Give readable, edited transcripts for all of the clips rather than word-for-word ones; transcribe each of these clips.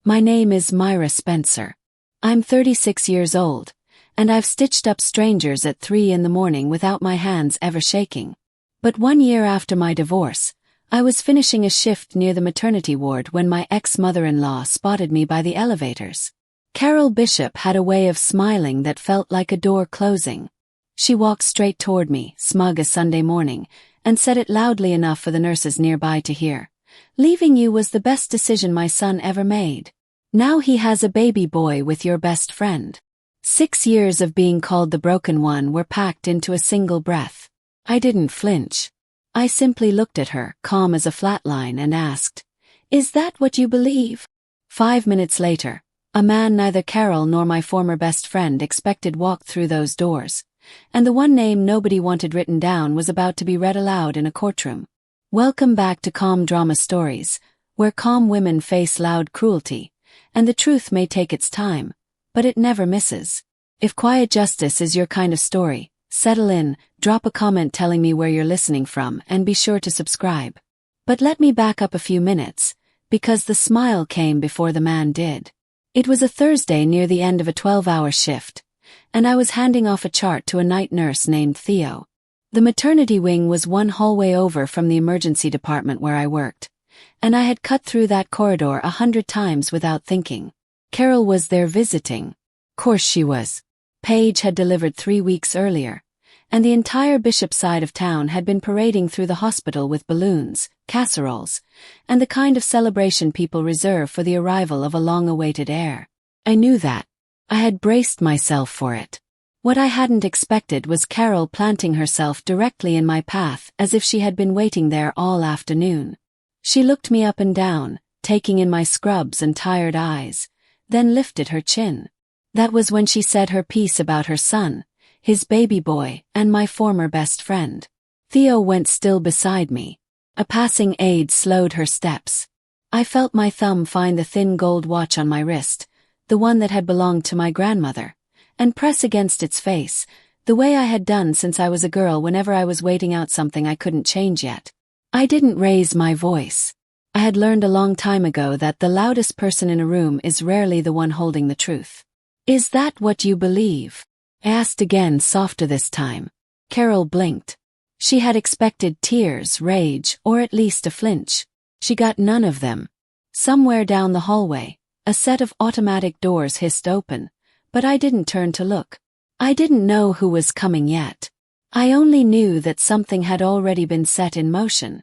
My name is Myra Spencer. I'm 36 years old, and I've stitched up strangers at 3 in the morning without my hands ever shaking. But 1 year after my divorce, I was finishing a shift near the maternity ward when my ex-mother-in-law spotted me by the elevators. Carol Bishop had a way of smiling that felt like a door closing. She walked straight toward me, smug as Sunday morning, and said it loudly enough for the nurses nearby to hear. "Leaving you was the best decision my son ever made. Now he has a baby boy with your best friend." 6 years of being called the broken one were packed into a single breath. I didn't flinch. I simply looked at her, calm as a flatline, and asked, "Is that what you believe?" 5 minutes later, a man neither Carol nor my former best friend expected walked through those doors, and the one name nobody wanted written down was about to be read aloud in a courtroom. Welcome back to Calm Drama Stories, where calm women face loud cruelty, and the truth may take its time, but it never misses. If quiet justice is your kind of story, settle in, drop a comment telling me where you're listening from, and be sure to subscribe. But let me back up a few minutes, because the smile came before the man did. It was a Thursday near the end of a 12-hour shift, and I was handing off a chart to a night nurse named Theo. The maternity wing was one hallway over from the emergency department where I worked, and I had cut through that corridor 100 times without thinking. Carol was there visiting. Course she was. Paige had delivered 3 weeks earlier, and the entire Bishop side of town had been parading through the hospital with balloons, casseroles, and the kind of celebration people reserve for the arrival of a long-awaited heir. I knew that. I had braced myself for it. What I hadn't expected was Carol planting herself directly in my path as if she had been waiting there all afternoon. She looked me up and down, taking in my scrubs and tired eyes, then lifted her chin. That was when she said her piece about her son, his baby boy, and my former best friend. Theo went still beside me. A passing aide slowed her steps. I felt my thumb find the thin gold watch on my wrist, the one that had belonged to my grandmother, and press against its face, the way I had done since I was a girl whenever I was waiting out something I couldn't change yet. I didn't raise my voice. I had learned a long time ago that the loudest person in a room is rarely the one holding the truth. "Is that what you believe?" I asked again, softer this time. Carol blinked. She had expected tears, rage, or at least a flinch. She got none of them. Somewhere down the hallway, a set of automatic doors hissed open, but I didn't turn to look. I didn't know who was coming yet. I only knew that something had already been set in motion.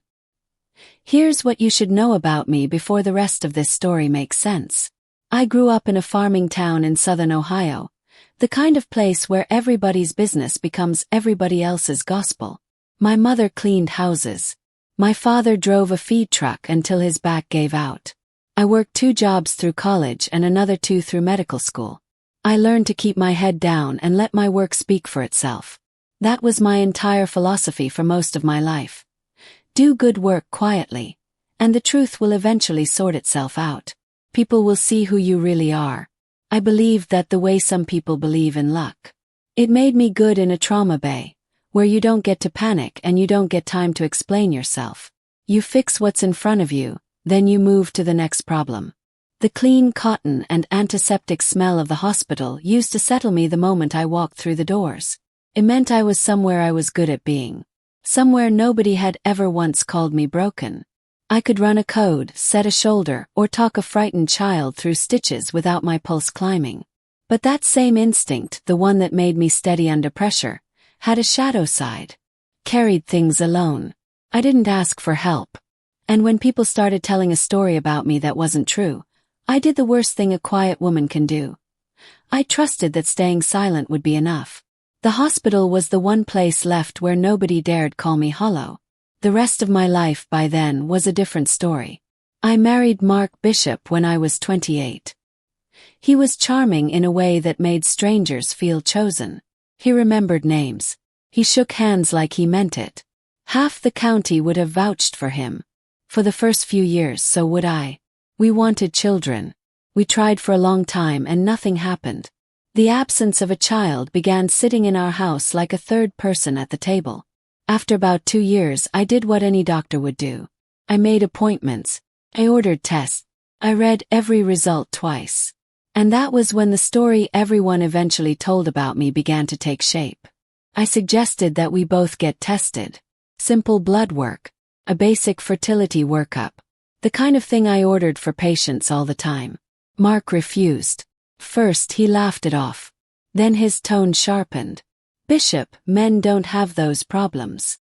Here's what you should know about me before the rest of this story makes sense. I grew up in a farming town in southern Ohio, the kind of place where everybody's business becomes everybody else's gospel. My mother cleaned houses. My father drove a feed truck until his back gave out. I worked 2 jobs through college and another 2 through medical school. I learned to keep my head down and let my work speak for itself. That was my entire philosophy for most of my life. Do good work quietly, and the truth will eventually sort itself out. People will see who you really are. I believed that the way some people believe in luck. It made me good in a trauma bay, where you don't get to panic and you don't get time to explain yourself. You fix what's in front of you, then you move to the next problem. The clean cotton and antiseptic smell of the hospital used to settle me the moment I walked through the doors. It meant I was somewhere I was good at being. Somewhere nobody had ever once called me broken. I could run a code, set a shoulder, or talk a frightened child through stitches without my pulse climbing. But that same instinct, the one that made me steady under pressure, had a shadow side. Carried things alone. I didn't ask for help. And when people started telling a story about me that wasn't true, I did the worst thing a quiet woman can do. I trusted that staying silent would be enough. The hospital was the one place left where nobody dared call me hollow. The rest of my life by then was a different story. I married Mark Bishop when I was 28. He was charming in a way that made strangers feel chosen. He remembered names. He shook hands like he meant it. Half the county would have vouched for him. For the first few years, so would I. We wanted children. We tried for a long time and nothing happened. The absence of a child began sitting in our house like a third person at the table. After about 2 years, I did what any doctor would do. I made appointments. I ordered tests. I read every result twice. And that was when the story everyone eventually told about me began to take shape. I suggested that we both get tested. Simple blood work. A basic fertility workup. The kind of thing I ordered for patients all the time. Mark refused. First he laughed it off. Then his tone sharpened. Bishop, men don't have those problems.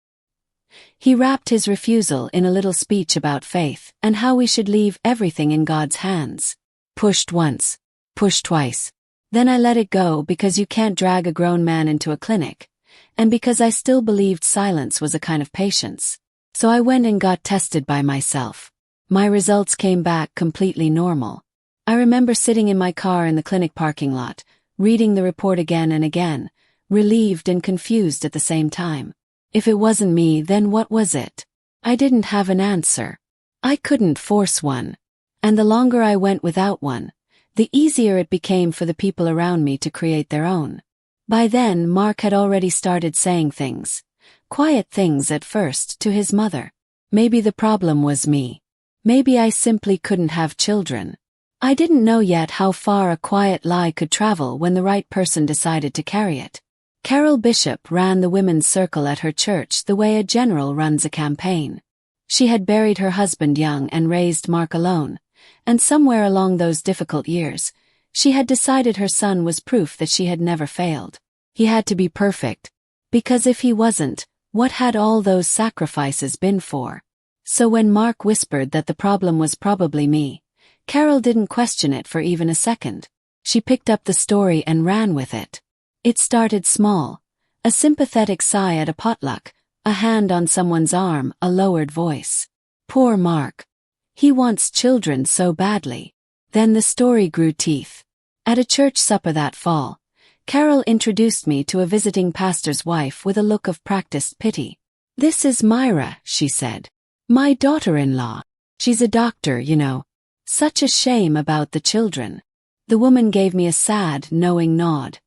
He wrapped his refusal in a little speech about faith and how we should leave everything in God's hands. Pushed once. Pushed twice. Then I let it go because you can't drag a grown man into a clinic, and because I still believed silence was a kind of patience. So I went and got tested by myself. My results came back completely normal. I remember sitting in my car in the clinic parking lot, reading the report again and again, relieved and confused at the same time. If it wasn't me, then what was it? I didn't have an answer. I couldn't force one. And the longer I went without one, the easier it became for the people around me to create their own. By then, Mark had already started saying things. Quiet things at first to his mother. Maybe the problem was me. Maybe I simply couldn't have children. I didn't know yet how far a quiet lie could travel when the right person decided to carry it. Carol Bishop ran the women's circle at her church the way a general runs a campaign. She had buried her husband young and raised Mark alone, and somewhere along those difficult years, she had decided her son was proof that she had never failed. He had to be perfect, because if he wasn't, what had all those sacrifices been for? So when Mark whispered that the problem was probably me, Carol didn't question it for even a second. She picked up the story and ran with it. It started small. A sympathetic sigh at a potluck, a hand on someone's arm, a lowered voice. Poor Mark. He wants children so badly. Then the story grew teeth. At a church supper that fall, Carol introduced me to a visiting pastor's wife with a look of practiced pity. "This is Myra," she said. "My daughter-in-law. She's a doctor, you know. Such a shame about the children." The woman gave me a sad, knowing nod.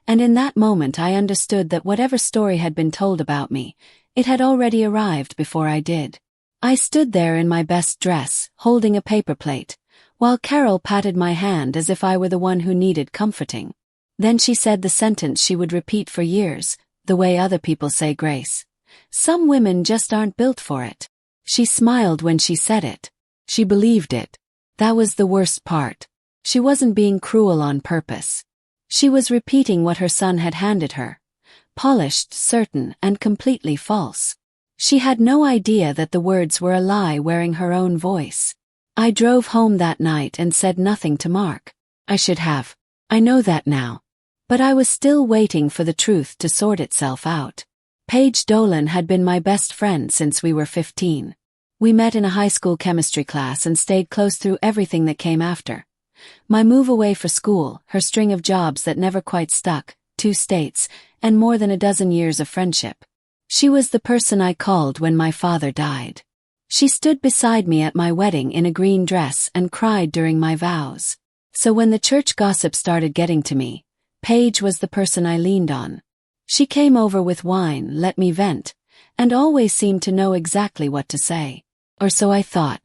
And in that moment I understood that whatever story had been told about me, it had already arrived before I did. I stood there in my best dress, holding a paper plate, while Carol patted my hand as if I were the one who needed comforting. Then she said the sentence she would repeat for years, the way other people say grace. Some women just aren't built for it. She smiled when she said it. She believed it. That was the worst part. She wasn't being cruel on purpose. She was repeating what her son had handed her. Polished, certain, and completely false. She had no idea that the words were a lie wearing her own voice. I drove home that night and said nothing to Mark. I should have. I know that now. But I was still waiting for the truth to sort itself out. Paige Dolan had been my best friend since we were 15. We met in a high school chemistry class and stayed close through everything that came after. My move away for school, her string of jobs that never quite stuck, 2 states, and more than a dozen years of friendship. She was the person I called when my father died. She stood beside me at my wedding in a green dress and cried during my vows. So when the church gossip started getting to me, Paige was the person I leaned on. She came over with wine, let me vent, and always seemed to know exactly what to say. Or so I thought.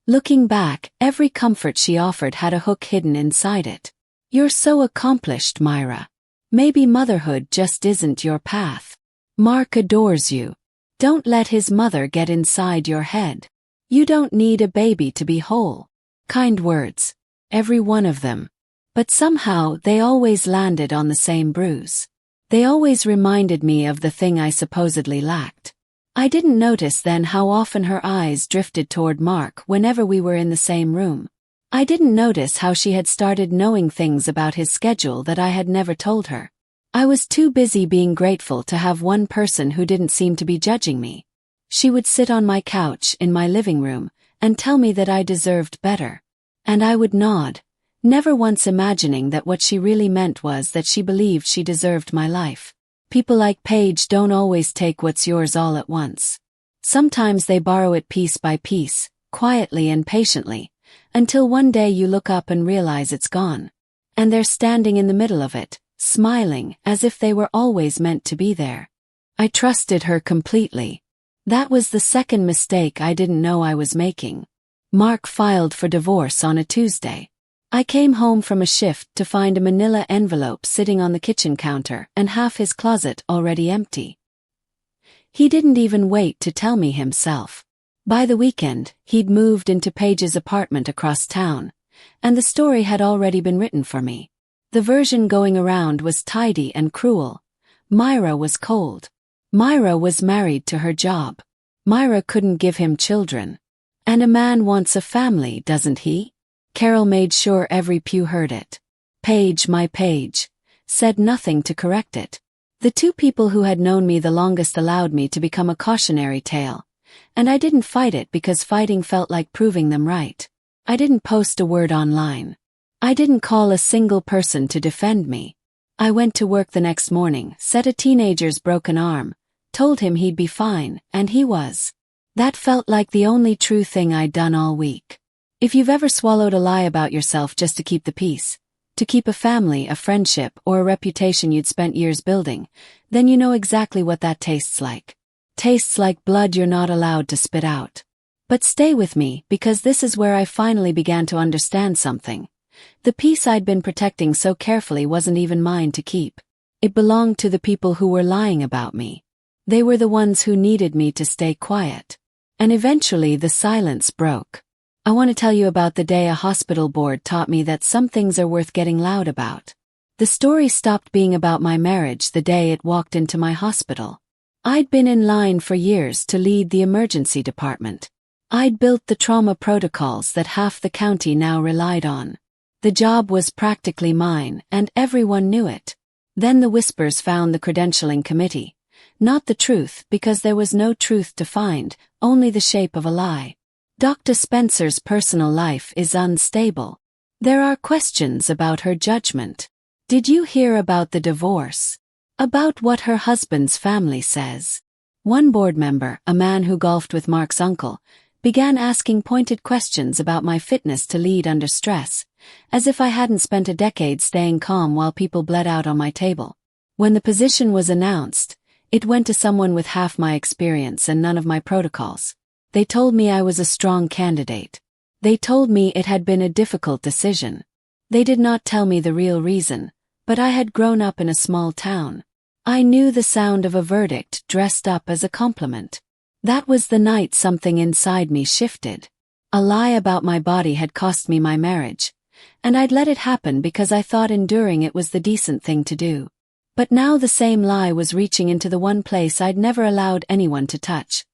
Looking back, every comfort she offered had a hook hidden inside it. "You're so accomplished, Myra. Maybe motherhood just isn't your path. Mark adores you. Don't let his mother get inside your head. You don't need a baby to be whole." Kind words. Every one of them. But somehow they always landed on the same bruise. They always reminded me of the thing I supposedly lacked. I didn't notice then how often her eyes drifted toward Mark whenever we were in the same room. I didn't notice how she had started knowing things about his schedule that I had never told her. I was too busy being grateful to have one person who didn't seem to be judging me. She would sit on my couch in my living room and tell me that I deserved better. And I would nod, never once imagining that what she really meant was that she believed she deserved my life. People like Paige don't always take what's yours all at once. Sometimes they borrow it piece by piece, quietly and patiently, until one day you look up and realize it's gone. And they're standing in the middle of it, smiling as if they were always meant to be there. I trusted her completely. That was the second mistake I didn't know I was making. Mark filed for divorce on a Tuesday. I came home from a shift to find a manila envelope sitting on the kitchen counter and half his closet already empty. He didn't even wait to tell me himself. By the weekend, he'd moved into Paige's apartment across town, and the story had already been written for me. The version going around was tidy and cruel. Myra was cold. Myra was married to her job. Myra couldn't give him children. And a man wants a family, doesn't he? Carol made sure every pew heard it. Paige, my Paige, said nothing to correct it. The two people who had known me the longest allowed me to become a cautionary tale, and I didn't fight it because fighting felt like proving them right. I didn't post a word online. I didn't call a single person to defend me. I went to work the next morning, set a teenager's broken arm, told him he'd be fine, and he was. That felt like the only true thing I'd done all week. If you've ever swallowed a lie about yourself just to keep the peace, to keep a family, a friendship, or a reputation you'd spent years building, then you know exactly what that tastes like. Tastes like blood you're not allowed to spit out. But stay with me, because this is where I finally began to understand something. The peace I'd been protecting so carefully wasn't even mine to keep. It belonged to the people who were lying about me. They were the ones who needed me to stay quiet. And eventually the silence broke. I want to tell you about the day a hospital board taught me that some things are worth getting loud about. The story stopped being about my marriage the day it walked into my hospital. I'd been in line for years to lead the emergency department. I'd built the trauma protocols that half the county now relied on. The job was practically mine, and everyone knew it. Then the whispers found the credentialing committee. Not the truth, because there was no truth to find, only the shape of a lie. Dr. Spencer's personal life is unstable. There are questions about her judgment. Did you hear about the divorce? About what her husband's family says? One board member, a man who golfed with Mark's uncle, began asking pointed questions about my fitness to lead under stress, as if I hadn't spent a decade staying calm while people bled out on my table. When the position was announced, it went to someone with half my experience and none of my protocols. They told me I was a strong candidate. They told me it had been a difficult decision. They did not tell me the real reason, but I had grown up in a small town. I knew the sound of a verdict dressed up as a compliment. That was the night something inside me shifted. A lie about my body had cost me my marriage, and I'd let it happen because I thought enduring it was the decent thing to do. But now the same lie was reaching into the one place I'd never allowed anyone to touch.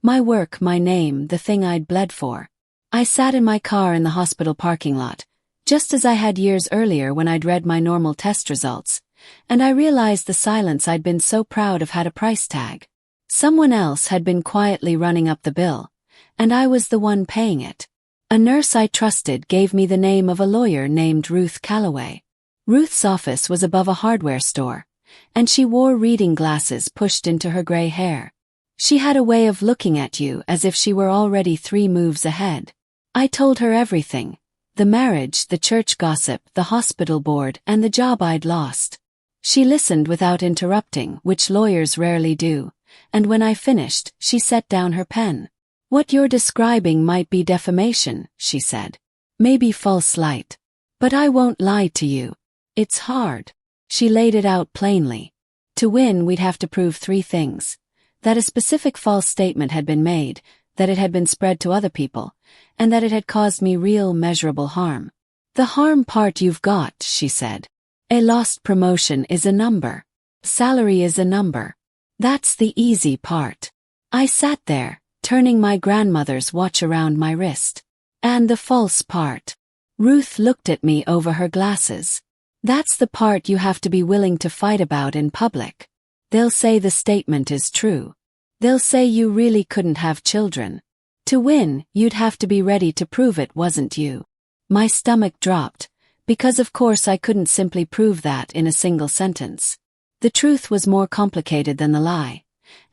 My work, my name, the thing I'd bled for. I sat in my car in the hospital parking lot, just as I had years earlier when I'd read my normal test results, and I realized the silence I'd been so proud of had a price tag. Someone else had been quietly running up the bill, and I was the one paying it. A nurse I trusted gave me the name of a lawyer named Ruth Calloway. Ruth's office was above a hardware store, and she wore reading glasses pushed into her gray hair. She had a way of looking at you as if she were already 3 moves ahead. I told her everything. The marriage, the church gossip, the hospital board, and the job I'd lost. She listened without interrupting, which lawyers rarely do, and when I finished, she set down her pen. "What you're describing might be defamation," she said. "Maybe false light. But I won't lie to you. It's hard." She laid it out plainly. To win, we'd have to prove 3 things. That a specific false statement had been made, that it had been spread to other people, and that it had caused me real, measurable harm. "The harm part you've got," she said. "A lost promotion is a number. Salary is a number. That's the easy part." I sat there, turning my grandmother's watch around my wrist. "And the false part." Ruth looked at me over her glasses. "That's the part you have to be willing to fight about in public. They'll say the statement is true. They'll say you really couldn't have children. To win, you'd have to be ready to prove it wasn't you." My stomach dropped, because of course I couldn't simply prove that in a single sentence. The truth was more complicated than the lie,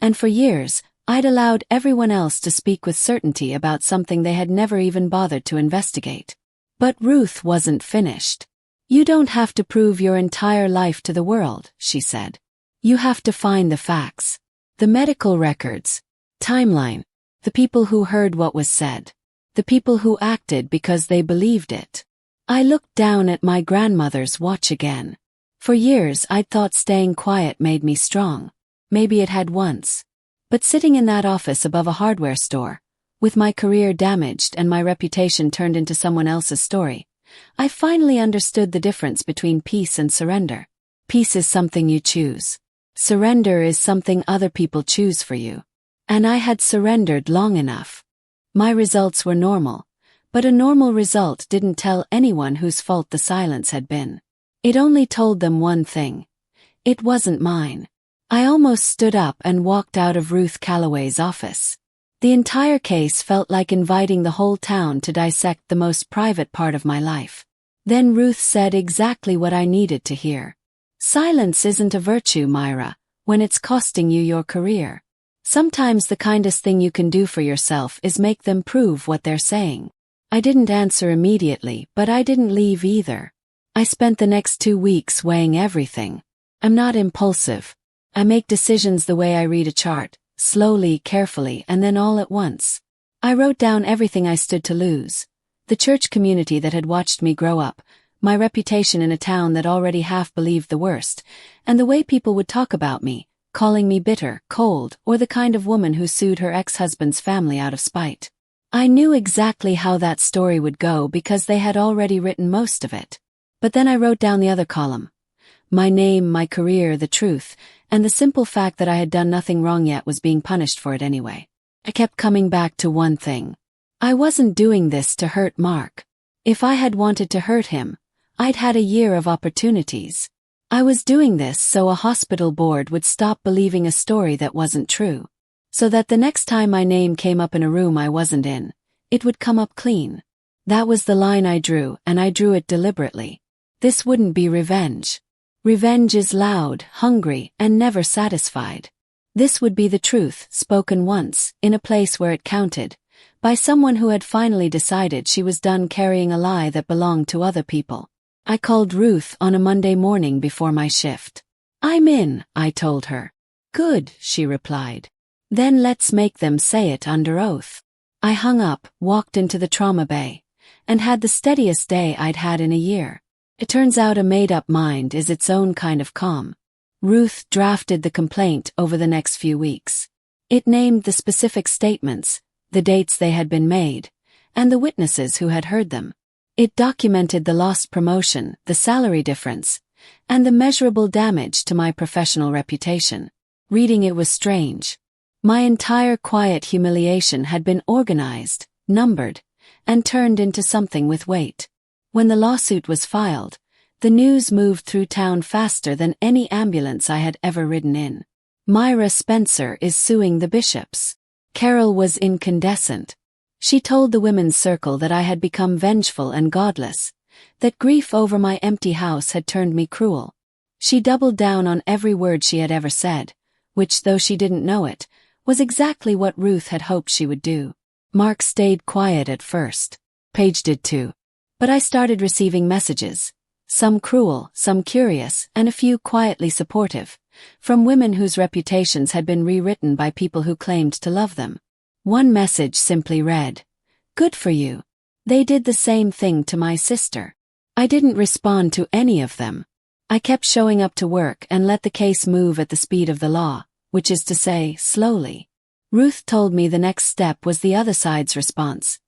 and for years, I'd allowed everyone else to speak with certainty about something they had never even bothered to investigate. But Ruth wasn't finished. "You don't have to prove your entire life to the world," she said. "You have to find the facts. The medical records. Timeline. The people who heard what was said. the people who acted because they believed it. I looked down at my grandmother's watch again. For years I'd thought staying quiet made me strong. Maybe it had once. But sitting in that office above a hardware store, with my career damaged and my reputation turned into someone else's story, I finally understood the difference between peace and surrender. Peace is something you choose. Surrender is something other people choose for you. And I had surrendered long enough. My results were normal, but a normal result didn't tell anyone whose fault the silence had been. It only told them one thing. It wasn't mine. I almost stood up and walked out of Ruth Calloway's office. The entire case felt like inviting the whole town to dissect the most private part of my life. Then Ruth said exactly what I needed to hear. Silence isn't a virtue, Myra, when it's costing you your career. Sometimes the kindest thing you can do for yourself is make them prove what they're saying. I didn't answer immediately, but I didn't leave either. I spent the next 2 weeks weighing everything. I'm not impulsive. I make decisions the way I read a chart, slowly, carefully, and then all at once. I wrote down everything I stood to lose. The church community that had watched me grow up, my reputation in a town that already half believed the worst, and the way people would talk about me, calling me bitter, cold, or the kind of woman who sued her ex-husband's family out of spite. I knew exactly how that story would go because they had already written most of it. But then I wrote down the other column. My name, my career, the truth, and the simple fact that I had done nothing wrong yet was being punished for it anyway. I kept coming back to one thing. I wasn't doing this to hurt Mark. If I had wanted to hurt him, I'd had a year of opportunities. I was doing this so a hospital board would stop believing a story that wasn't true. So that the next time my name came up in a room I wasn't in, it would come up clean. That was the line I drew, and I drew it deliberately. This wouldn't be revenge. Revenge is loud, hungry, and never satisfied. This would be the truth, spoken once, in a place where it counted, by someone who had finally decided she was done carrying a lie that belonged to other people. I called Ruth on a Monday morning before my shift. "I'm in," I told her. "Good," she replied. "Then let's make them say it under oath." I hung up, walked into the trauma bay, and had the steadiest day I'd had in a year. It turns out a made-up mind is its own kind of calm. Ruth drafted the complaint over the next few weeks. It named the specific statements, the dates they had been made, and the witnesses who had heard them. It documented the lost promotion, the salary difference, and the measurable damage to my professional reputation. Reading it was strange. My entire quiet humiliation had been organized, numbered, and turned into something with weight. When the lawsuit was filed, the news moved through town faster than any ambulance I had ever ridden in. Myra Spencer is suing the bishops. Carol was incandescent. She told the women's circle that I had become vengeful and godless, that grief over my empty house had turned me cruel. She doubled down on every word she had ever said, which, though she didn't know it, was exactly what Ruth had hoped she would do. Mark stayed quiet at first. Paige did too. But I started receiving messages, some cruel, some curious, and a few quietly supportive, from women whose reputations had been rewritten by people who claimed to love them. One message simply read, "Good for you. They did the same thing to my sister." I didn't respond to any of them. I kept showing up to work and let the case move at the speed of the law, which is to say, slowly. Ruth told me the next step was the other side's response,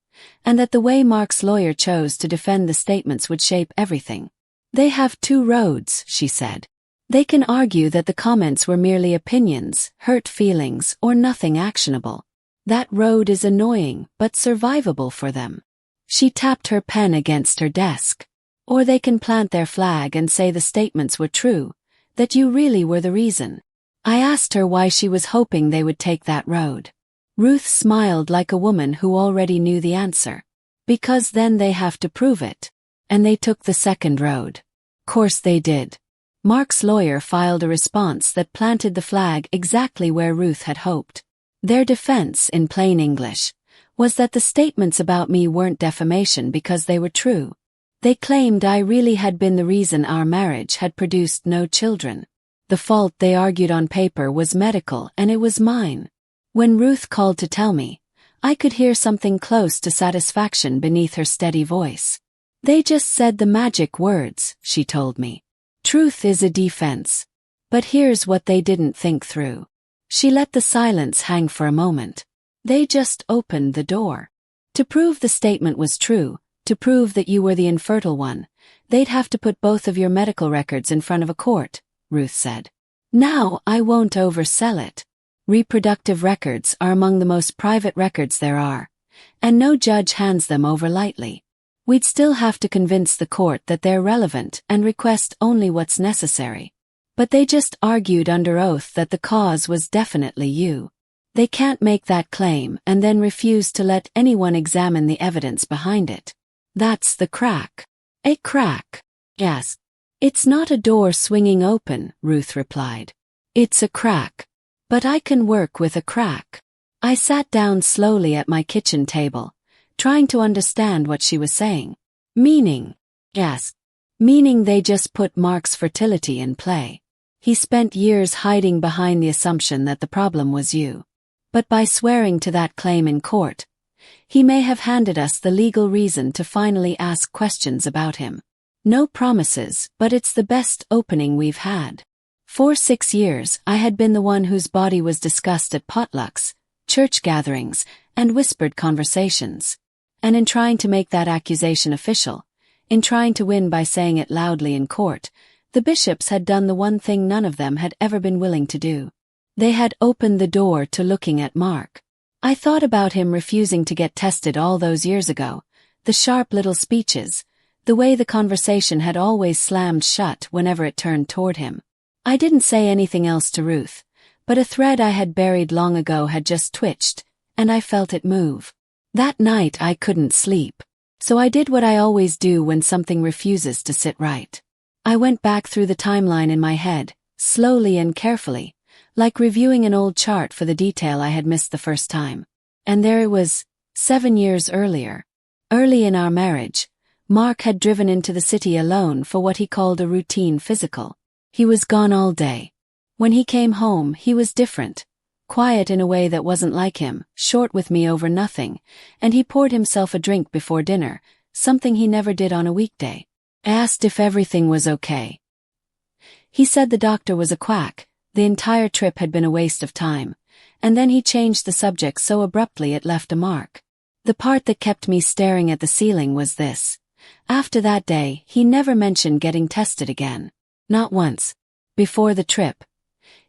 and that the way Mark's lawyer chose to defend the statements would shape everything. "They have two roads," she said. "They can argue that the comments were merely opinions, hurt feelings, or nothing actionable. That road is annoying, but survivable for them." She tapped her pen against her desk. "Or they can plant their flag and say the statements were true, that you really were the reason." I asked her why she was hoping they would take that road. Ruth smiled like a woman who already knew the answer. "Because then they have to prove it. And they took the second road." Course they did. Mark's lawyer filed a response that planted the flag exactly where Ruth had hoped. Their defense, in plain English, was that the statements about me weren't defamation because they were true. They claimed I really had been the reason our marriage had produced no children. The fault, they argued on paper, was medical, and it was mine. When Ruth called to tell me, I could hear something close to satisfaction beneath her steady voice. They just said the magic words, she told me. Truth is a defense. But here's what they didn't think through. She let the silence hang for a moment. They just opened the door. To prove the statement was true, to prove that you were the infertile one, they'd have to put both of your medical records in front of a court, Ruth said. Now, I won't oversell it. Reproductive records are among the most private records there are, and no judge hands them over lightly. We'd still have to convince the court that they're relevant and request only what's necessary. But they just argued under oath that the cause was definitely you. They can't make that claim and then refuse to let anyone examine the evidence behind it. That's the crack. A crack? Yes. It's not a door swinging open, Ruth replied. It's a crack. But I can work with a crack. I sat down slowly at my kitchen table, trying to understand what she was saying. Meaning? Yes. Meaning they just put Mark's fertility in play. He spent years hiding behind the assumption that the problem was you. But by swearing to that claim in court, he may have handed us the legal reason to finally ask questions about him. No promises, but it's the best opening we've had. For 6 years, I had been the one whose body was discussed at potlucks, church gatherings, and whispered conversations. And in trying to make that accusation official, in trying to win by saying it loudly in court, the bishops had done the one thing none of them had ever been willing to do. They had opened the door to looking at Mark. I thought about him refusing to get tested all those years ago, the sharp little speeches, the way the conversation had always slammed shut whenever it turned toward him. I didn't say anything else to Ruth, but a thread I had buried long ago had just twitched, and I felt it move. That night I couldn't sleep, so I did what I always do when something refuses to sit right. I went back through the timeline in my head, slowly and carefully, like reviewing an old chart for the detail I had missed the first time. And there it was, 7 years earlier. Early in our marriage, Mark had driven into the city alone for what he called a routine physical. He was gone all day. When he came home, he was different. Quiet in a way that wasn't like him, short with me over nothing, and he poured himself a drink before dinner, something he never did on a weekday. I asked if everything was okay. He said the doctor was a quack, the entire trip had been a waste of time, and then he changed the subject so abruptly it left a mark. The part that kept me staring at the ceiling was this. After that day, he never mentioned getting tested again. Not once. Before the trip,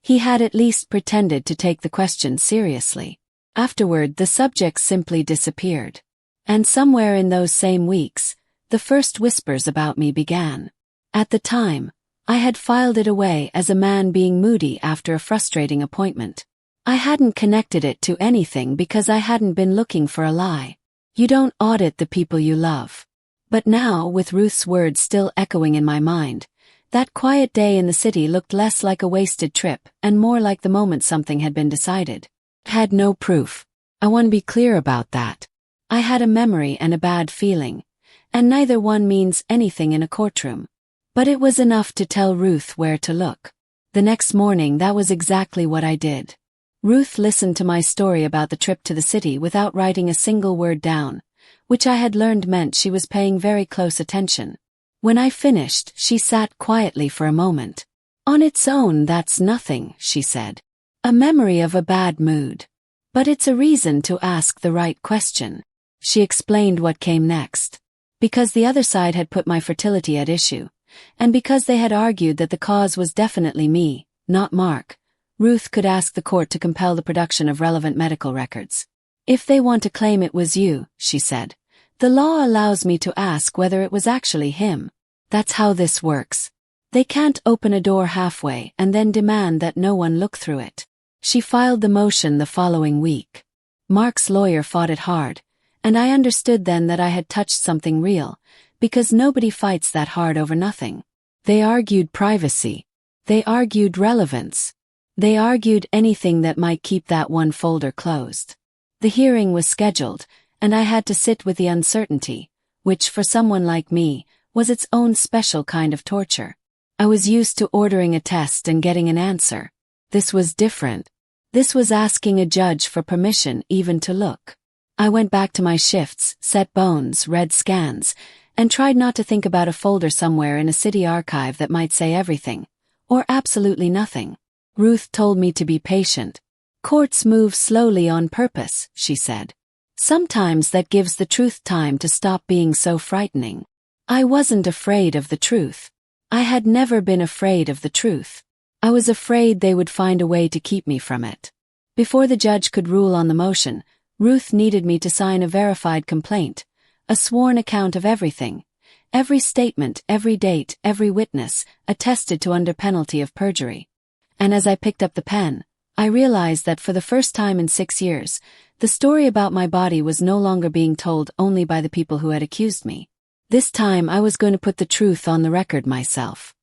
he had at least pretended to take the question seriously. Afterward, the subject simply disappeared. And somewhere in those same weeks, the first whispers about me began. At the time, I had filed it away as a man being moody after a frustrating appointment. I hadn't connected it to anything because I hadn't been looking for a lie. You don't audit the people you love. But now, with Ruth's words still echoing in my mind, that quiet day in the city looked less like a wasted trip and more like the moment something had been decided. I had no proof. I want to be clear about that. I had a memory and a bad feeling, and neither one means anything in a courtroom. But it was enough to tell Ruth where to look. The next morning, that was exactly what I did. Ruth listened to my story about the trip to the city without writing a single word down, which I had learned meant she was paying very close attention. When I finished, she sat quietly for a moment. On its own, that's nothing, she said. A memory of a bad mood. But it's a reason to ask the right question. She explained what came next. Because the other side had put my fertility at issue, and because they had argued that the cause was definitely me, not Mark, Ruth could ask the court to compel the production of relevant medical records. If they want to claim it was you, she said, the law allows me to ask whether it was actually him. That's how this works. They can't open a door halfway and then demand that no one look through it. She filed the motion the following week. Mark's lawyer fought it hard, and I understood then that I had touched something real, because nobody fights that hard over nothing. They argued privacy. They argued relevance. They argued anything that might keep that one folder closed. The hearing was scheduled, and I had to sit with the uncertainty, which for someone like me, was its own special kind of torture. I was used to ordering a test and getting an answer. This was different. This was asking a judge for permission even to look. I went back to my shifts, set bones, read scans, and tried not to think about a folder somewhere in a city archive that might say everything, or absolutely nothing. Ruth told me to be patient. Courts move slowly on purpose, she said. Sometimes that gives the truth time to stop being so frightening. I wasn't afraid of the truth. I had never been afraid of the truth. I was afraid they would find a way to keep me from it. Before the judge could rule on the motion, Ruth needed me to sign a verified complaint, a sworn account of everything. Every statement, every date, every witness, attested to under penalty of perjury. And as I picked up the pen, I realized that for the first time in 6 years, the story about my body was no longer being told only by the people who had accused me. This time I was going to put the truth on the record myself.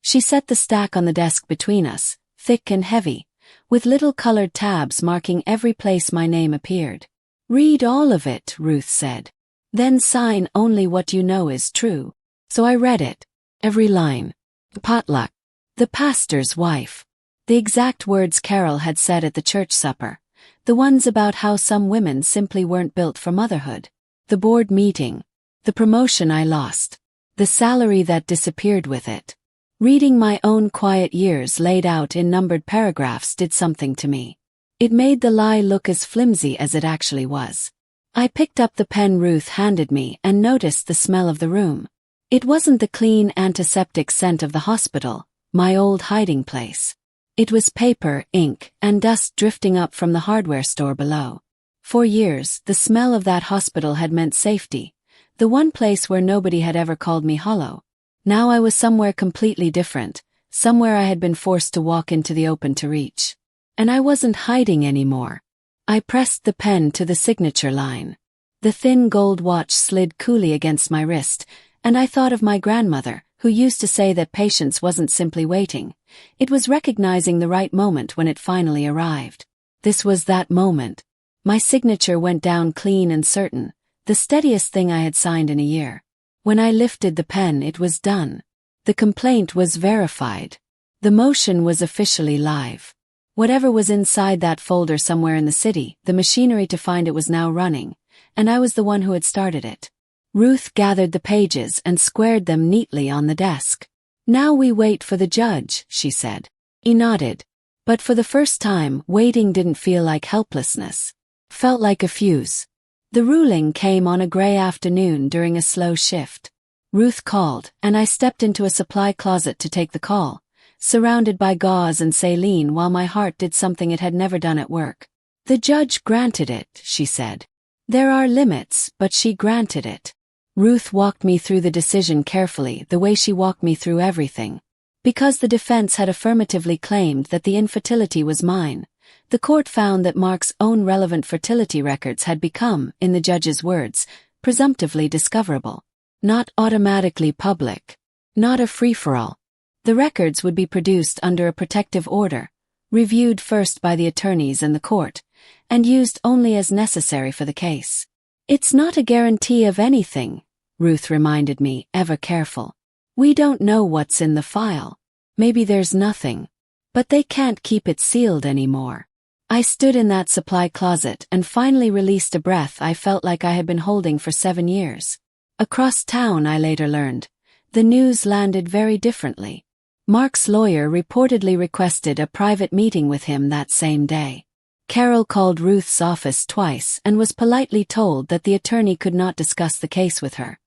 She set the stack on the desk between us, thick and heavy, with little colored tabs marking every place my name appeared. "Read all of it," Ruth said. "Then sign only what you know is true." So I read it. Every line. Potluck. The pastor's wife. The exact words Carol had said at the church supper. The ones about how some women simply weren't built for motherhood. The board meeting. The promotion I lost. The salary that disappeared with it. Reading my own quiet years laid out in numbered paragraphs did something to me. It made the lie look as flimsy as it actually was. I picked up the pen Ruth handed me and noticed the smell of the room. It wasn't the clean antiseptic scent of the hospital, my old hiding place. It was paper, ink, and dust drifting up from the hardware store below. For years, the smell of that hospital had meant safety, the one place where nobody had ever called me hollow. Now I was somewhere completely different, somewhere I had been forced to walk into the open to reach. And I wasn't hiding anymore. I pressed the pen to the signature line. The thin gold watch slid coolly against my wrist, and I thought of my grandmother, who used to say that patience wasn't simply waiting. It was recognizing the right moment when it finally arrived. This was that moment. My signature went down clean and certain, the steadiest thing I had signed in a year. When I lifted the pen, it was done. The complaint was verified. The motion was officially live. Whatever was inside that folder somewhere in the city, the machinery to find it was now running, and I was the one who had started it. Ruth gathered the pages and squared them neatly on the desk. "Now we wait for the judge," she said. He nodded. But for the first time, waiting didn't feel like helplessness. Felt like a fuse. The ruling came on a gray afternoon during a slow shift. Ruth called, and I stepped into a supply closet to take the call, surrounded by gauze and saline while my heart did something it had never done at work. "The judge granted it," she said. "There are limits, but she granted it." Ruth walked me through the decision carefully, the way she walked me through everything. Because the defense had affirmatively claimed that the infertility was mine, the court found that Mark's own relevant fertility records had become, in the judge's words, presumptively discoverable. Not automatically public. Not a free-for-all. The records would be produced under a protective order, reviewed first by the attorneys and the court, and used only as necessary for the case. "It's not a guarantee of anything," Ruth reminded me, ever careful. "We don't know what's in the file. Maybe there's nothing. But they can't keep it sealed anymore." I stood in that supply closet and finally released a breath I felt like I had been holding for 7 years. Across town, I later learned, the news landed very differently. Mark's lawyer reportedly requested a private meeting with him that same day. Carol called Ruth's office twice and was politely told that the attorney could not discuss the case with her.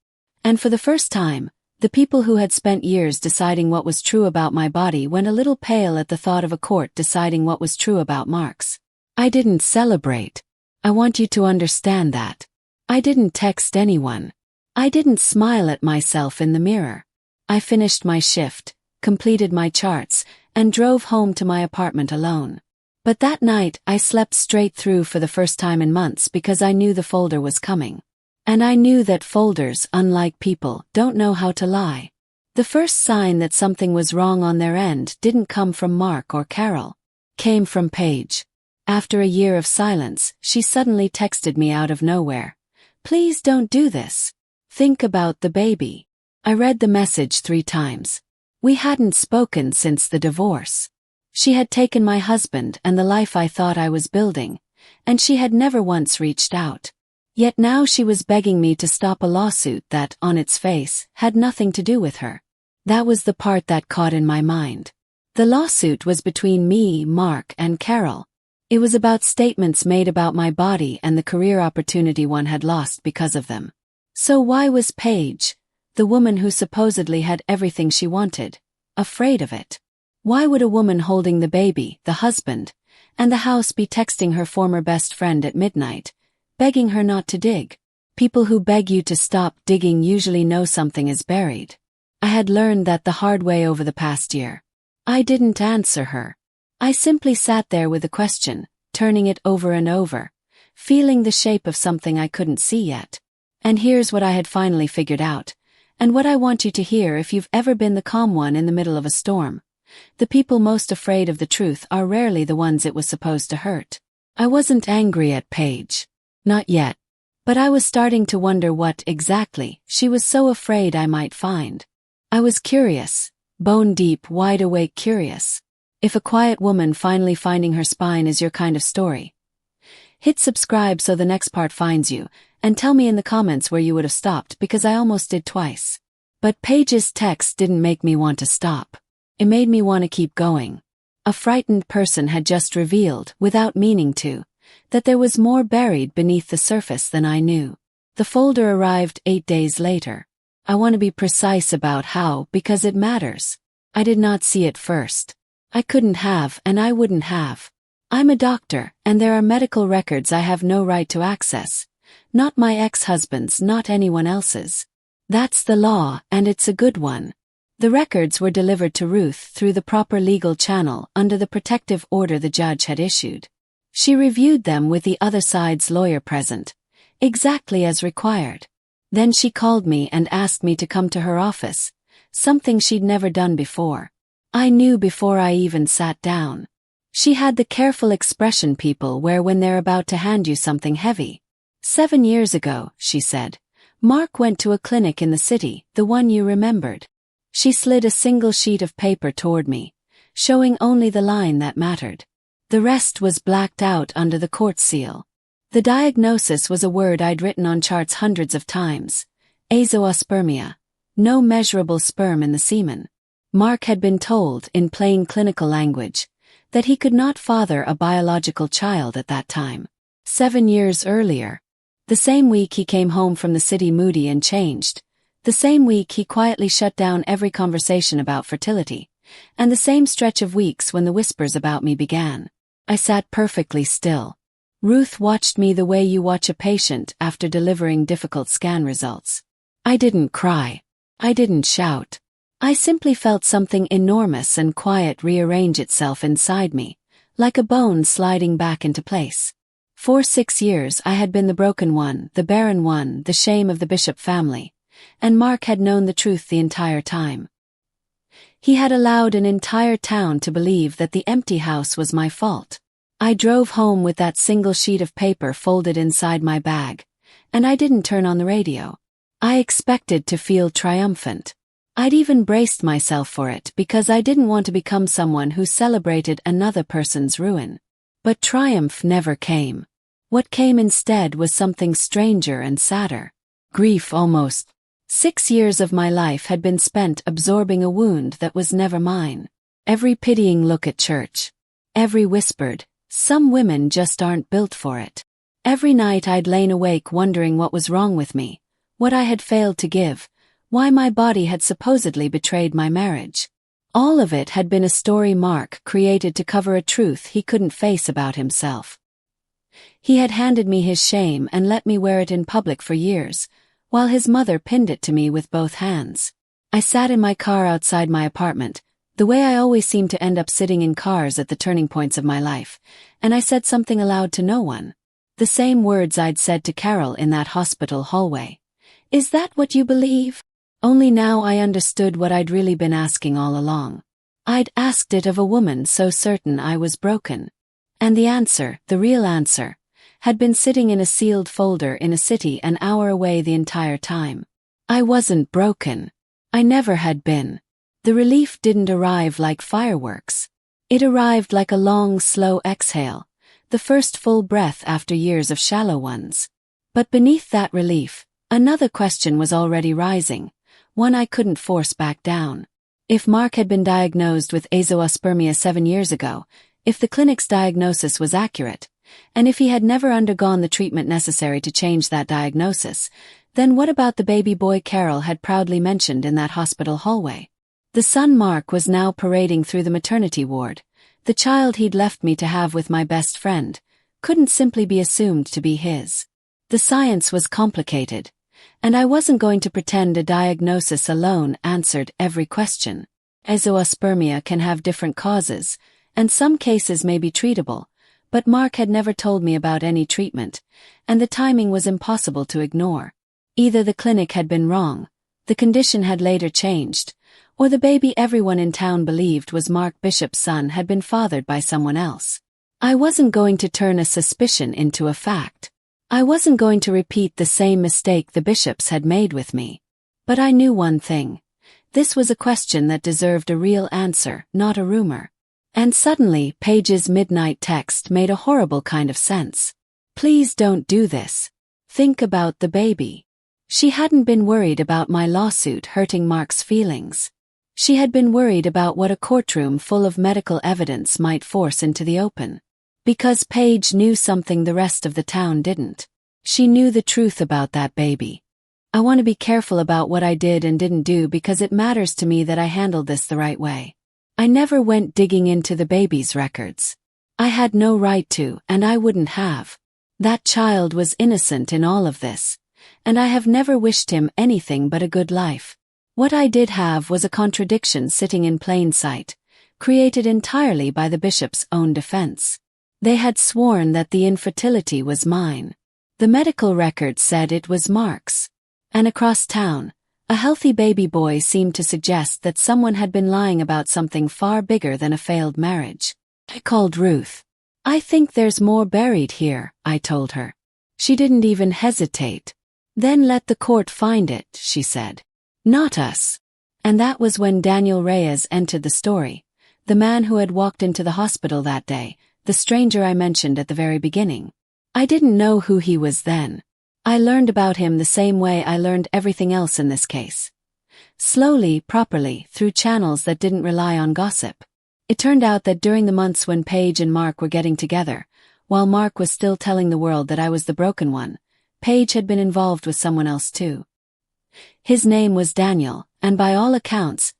And for the first time, the people who had spent years deciding what was true about my body went a little pale at the thought of a court deciding what was true about Mark's. I didn't celebrate. I want you to understand that. I didn't text anyone. I didn't smile at myself in the mirror. I finished my shift, completed my charts, and drove home to my apartment alone. But that night I slept straight through for the first time in months because I knew the folder was coming. And I knew that folders, unlike people, don't know how to lie. The first sign that something was wrong on their end didn't come from Mark or Carol. Came from Paige. After a year of silence, she suddenly texted me out of nowhere. "Please don't do this. Think about the baby." I read the message 3 times. We hadn't spoken since the divorce. She had taken my husband and the life I thought I was building, and she had never once reached out. Yet now she was begging me to stop a lawsuit that, on its face, had nothing to do with her. That was the part that caught in my mind. The lawsuit was between me, Mark, and Carol. It was about statements made about my body and the career opportunity one had lost because of them. So why was Paige, the woman who supposedly had everything she wanted, afraid of it? Why would a woman holding the baby, the husband, and the house be texting her former best friend at midnight, begging her not to dig? People who beg you to stop digging usually know something is buried. I had learned that the hard way over the past year. I didn't answer her. I simply sat there with the question, turning it over and over, feeling the shape of something I couldn't see yet. And here's what I had finally figured out, and what I want you to hear if you've ever been the calm one in the middle of a storm. The people most afraid of the truth are rarely the ones it was supposed to hurt. I wasn't angry at Paige. Not yet. But I was starting to wonder what, exactly, she was so afraid I might find. I was curious, bone-deep, wide-awake curious. If a quiet woman finally finding her spine is your kind of story, hit subscribe so the next part finds you, and tell me in the comments where you would have stopped because I almost did twice. But Paige's text didn't make me want to stop. It made me want to keep going. A frightened person had just revealed, without meaning to, that there was more buried beneath the surface than I knew. The folder arrived 8 days later. I want to be precise about how, because it matters. I did not see it first. I couldn't have, and I wouldn't have. I'm a doctor, and there are medical records I have no right to access. Not my ex-husband's, not anyone else's. That's the law, and it's a good one. The records were delivered to Ruth through the proper legal channel under the protective order the judge had issued. She reviewed them with the other side's lawyer present, exactly as required. Then she called me and asked me to come to her office, something she'd never done before. I knew before I even sat down. She had the careful expression people wear when they're about to hand you something heavy. 7 years ago, she said, Mark went to a clinic in the city, the one you remembered. She slid a single sheet of paper toward me, showing only the line that mattered. The rest was blacked out under the court seal. The diagnosis was a word I'd written on charts hundreds of times. Azoospermia. No measurable sperm in the semen. Mark had been told, in plain clinical language, that he could not father a biological child at that time. 7 years earlier. The same week he came home from the city moody and changed. The same week he quietly shut down every conversation about fertility. And the same stretch of weeks when the whispers about me began. I sat perfectly still. Ruth watched me the way you watch a patient after delivering difficult scan results. I didn't cry. I didn't shout. I simply felt something enormous and quiet rearrange itself inside me, like a bone sliding back into place. For 6 years I had been the broken one, the barren one, the shame of the Bishop family, and Mark had known the truth the entire time. He had allowed an entire town to believe that the empty house was my fault. I drove home with that single sheet of paper folded inside my bag, and I didn't turn on the radio. I expected to feel triumphant. I'd even braced myself for it because I didn't want to become someone who celebrated another person's ruin. But triumph never came. What came instead was something stranger and sadder. Grief almost. 6 years of my life had been spent absorbing a wound that was never mine. Every pitying look at church. Every whispered, "Some women just aren't built for it." Every night I'd lain awake wondering what was wrong with me, what I had failed to give, why my body had supposedly betrayed my marriage. All of it had been a story Mark created to cover a truth he couldn't face about himself. He had handed me his shame and let me wear it in public for years, while his mother pinned it to me with both hands. I sat in my car outside my apartment, the way I always seem to end up sitting in cars at the turning points of my life, and I said something aloud to no one. The same words I'd said to Carol in that hospital hallway. "Is that what you believe?" Only now I understood what I'd really been asking all along. I'd asked it of a woman so certain I was broken. And the answer, the real answer, had been sitting in a sealed folder in a city an hour away the entire time. I wasn't broken. I never had been. The relief didn't arrive like fireworks. It arrived like a long, slow exhale, the first full breath after years of shallow ones. But beneath that relief, another question was already rising, one I couldn't force back down. If Mark had been diagnosed with azoospermia 7 years ago, if the clinic's diagnosis was accurate, and if he had never undergone the treatment necessary to change that diagnosis, then what about the baby boy Carol had proudly mentioned in that hospital hallway? The son Mark was now parading through the maternity ward. The child he'd left me to have with my best friend couldn't simply be assumed to be his. The science was complicated, and I wasn't going to pretend a diagnosis alone answered every question. Azoospermia can have different causes, and some cases may be treatable, but Mark had never told me about any treatment, and the timing was impossible to ignore. Either the clinic had been wrong, the condition had later changed, or the baby everyone in town believed was Mark Bishop's son had been fathered by someone else. I wasn't going to turn a suspicion into a fact. I wasn't going to repeat the same mistake the Bishops had made with me. But I knew one thing. This was a question that deserved a real answer, not a rumor. And suddenly, Paige's midnight text made a horrible kind of sense. Please don't do this. Think about the baby. She hadn't been worried about my lawsuit hurting Mark's feelings. She had been worried about what a courtroom full of medical evidence might force into the open. Because Paige knew something the rest of the town didn't. She knew the truth about that baby. I want to be careful about what I did and didn't do because it matters to me that I handled this the right way. I never went digging into the baby's records. I had no right to, and I wouldn't have. That child was innocent in all of this, and I have never wished him anything but a good life. What I did have was a contradiction sitting in plain sight, created entirely by the Bishop's own defense. They had sworn that the infertility was mine. The medical record said it was Mark's. And across town, a healthy baby boy seemed to suggest that someone had been lying about something far bigger than a failed marriage. I called Ruth. I think there's more buried here, I told her. She didn't even hesitate. Then let the court find it, she said. Not us. And that was when Daniel Reyes entered the story, the man who had walked into the hospital that day, the stranger I mentioned at the very beginning. I didn't know who he was then. I learned about him the same way I learned everything else in this case. Slowly, properly, through channels that didn't rely on gossip. It turned out that during the months when Paige and Mark were getting together, while Mark was still telling the world that I was the broken one, Paige had been involved with someone else too. His name was Daniel, and by all accounts,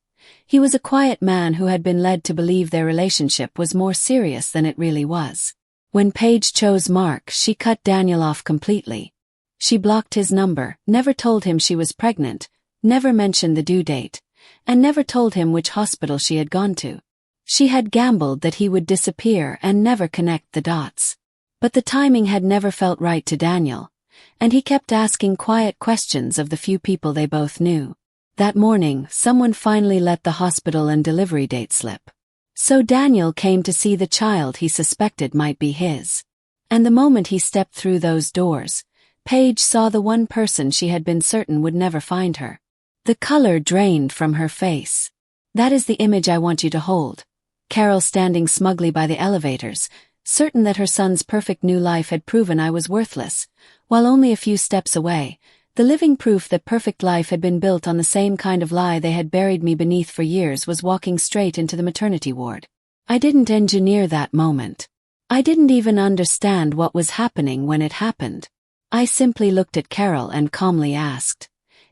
he was a quiet man who had been led to believe their relationship was more serious than it really was. When Paige chose Mark, she cut Daniel off completely. She blocked his number, never told him she was pregnant, never mentioned the due date, and never told him which hospital she had gone to. She had gambled that he would disappear and never connect the dots. But the timing had never felt right to Daniel, and he kept asking quiet questions of the few people they both knew. That morning, someone finally let the hospital and delivery date slip. So Daniel came to see the child he suspected might be his. And the moment he stepped through those doors, Paige saw the one person she had been certain would never find her. The color drained from her face. That is the image I want you to hold. Carol standing smugly by the elevators, certain that her son's perfect new life had proven I was worthless, while only a few steps away, the living proof that perfect life had been built on the same kind of lie they had buried me beneath for years was walking straight into the maternity ward. I didn't engineer that moment. I didn't even understand what was happening when it happened. I simply looked at Carol and calmly asked,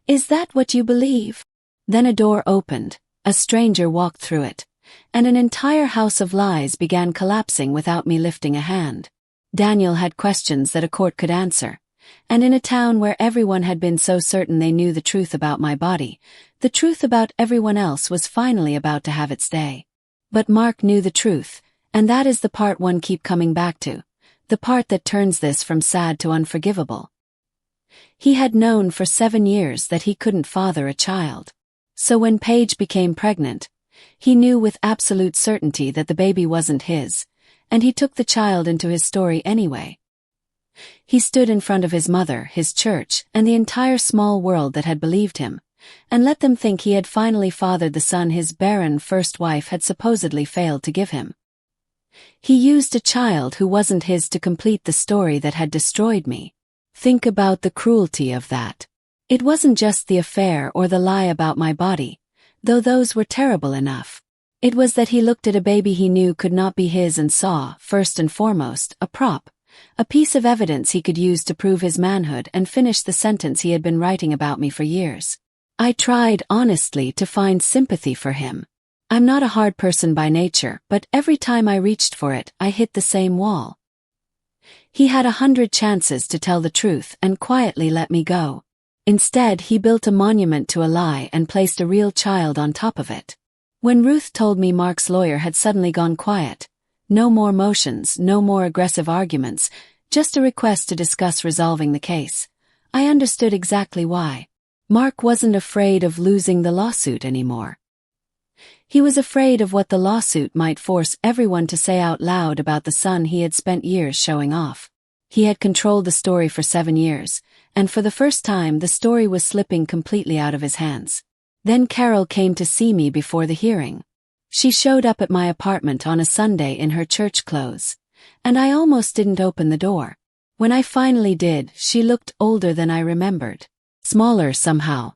"Is that what you believe?" Then a door opened, a stranger walked through it, and an entire house of lies began collapsing without me lifting a hand. Daniel had questions that a court could answer, and in a town where everyone had been so certain they knew the truth about my body, the truth about everyone else was finally about to have its day. But Mark knew the truth, and that is the part one keep coming back to, the part that turns this from sad to unforgivable. He had known for 7 years that he couldn't father a child. So when Paige became pregnant, he knew with absolute certainty that the baby wasn't his, and he took the child into his story anyway. He stood in front of his mother, his church, and the entire small world that had believed him, and let them think he had finally fathered the son his barren first wife had supposedly failed to give him. He used a child who wasn't his to complete the story that had destroyed me. Think about the cruelty of that. It wasn't just the affair or the lie about my body, though those were terrible enough. It was that he looked at a baby he knew could not be his and saw, first and foremost, a prop, a piece of evidence he could use to prove his manhood and finish the sentence he had been writing about me for years. I tried, honestly, to find sympathy for him. I'm not a hard person by nature, but every time I reached for it, I hit the same wall. He had 100 chances to tell the truth and quietly let me go. Instead, he built a monument to a lie and placed a real child on top of it. When Ruth told me Mark's lawyer had suddenly gone quiet, no more motions, no more aggressive arguments, just a request to discuss resolving the case, I understood exactly why. Mark wasn't afraid of losing the lawsuit anymore. He was afraid of what the lawsuit might force everyone to say out loud about the son he had spent years showing off. He had controlled the story for 7 years, and for the first time the story was slipping completely out of his hands. Then Carol came to see me before the hearing. She showed up at my apartment on a Sunday in her church clothes, and I almost didn't open the door. When I finally did, she looked older than I remembered. Smaller somehow.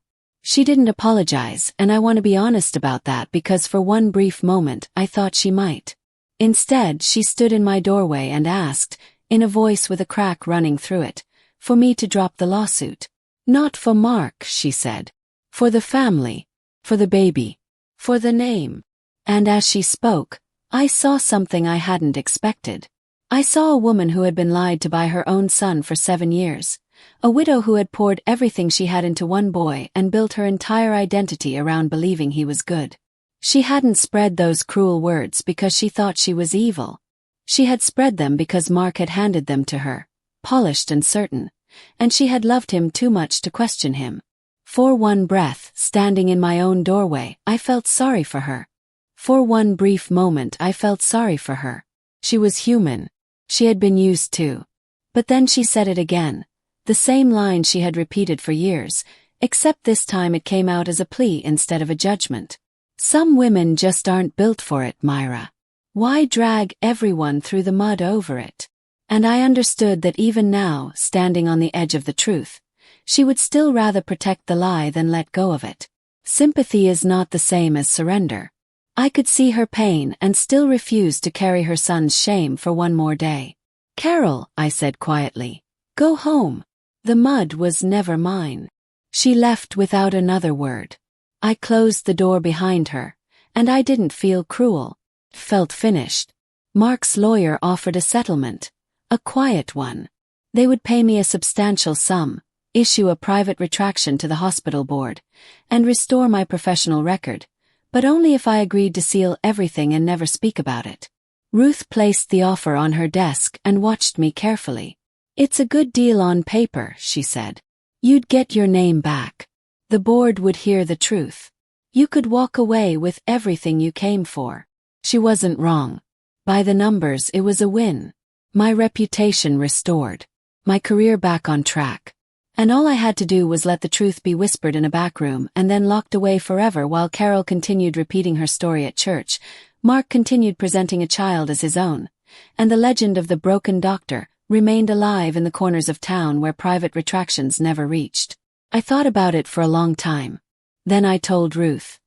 She didn't apologize, and I want to be honest about that because for one brief moment I thought she might. Instead, she stood in my doorway and asked, in a voice with a crack running through it, for me to drop the lawsuit. Not for Mark, she said. For the family. For the baby. For the name. And as she spoke, I saw something I hadn't expected. I saw a woman who had been lied to by her own son for 7 years. A widow who had poured everything she had into one boy and built her entire identity around believing he was good. She hadn't spread those cruel words because she thought she was evil. She had spread them because Mark had handed them to her, polished and certain, and she had loved him too much to question him. For one breath, standing in my own doorway, I felt sorry for her. For one brief moment I felt sorry for her. She was human. She had been used too. But then she said it again. The same line she had repeated for years, except this time it came out as a plea instead of a judgment. Some women just aren't built for it, Myra. Why drag everyone through the mud over it? And I understood that even now, standing on the edge of the truth, she would still rather protect the lie than let go of it. Sympathy is not the same as surrender. I could see her pain and still refused to carry her son's shame for one more day. Carol, I said quietly, go home. The mud was never mine. She left without another word. I closed the door behind her, and I didn't feel cruel. Felt finished. Mark's lawyer offered a settlement, a quiet one. They would pay me a substantial sum, issue a private retraction to the hospital board, and restore my professional record, but only if I agreed to seal everything and never speak about it. Ruth placed the offer on her desk and watched me carefully. It's a good deal on paper, she said. You'd get your name back. The board would hear the truth. You could walk away with everything you came for. She wasn't wrong. By the numbers, it was a win. My reputation restored. My career back on track. And all I had to do was let the truth be whispered in a back room and then locked away forever while Carol continued repeating her story at church. Mark continued presenting a child as his own. And the legend of the broken doctor remained alive in the corners of town where private retractions never reached. I thought about it for a long time. Then I told Ruth.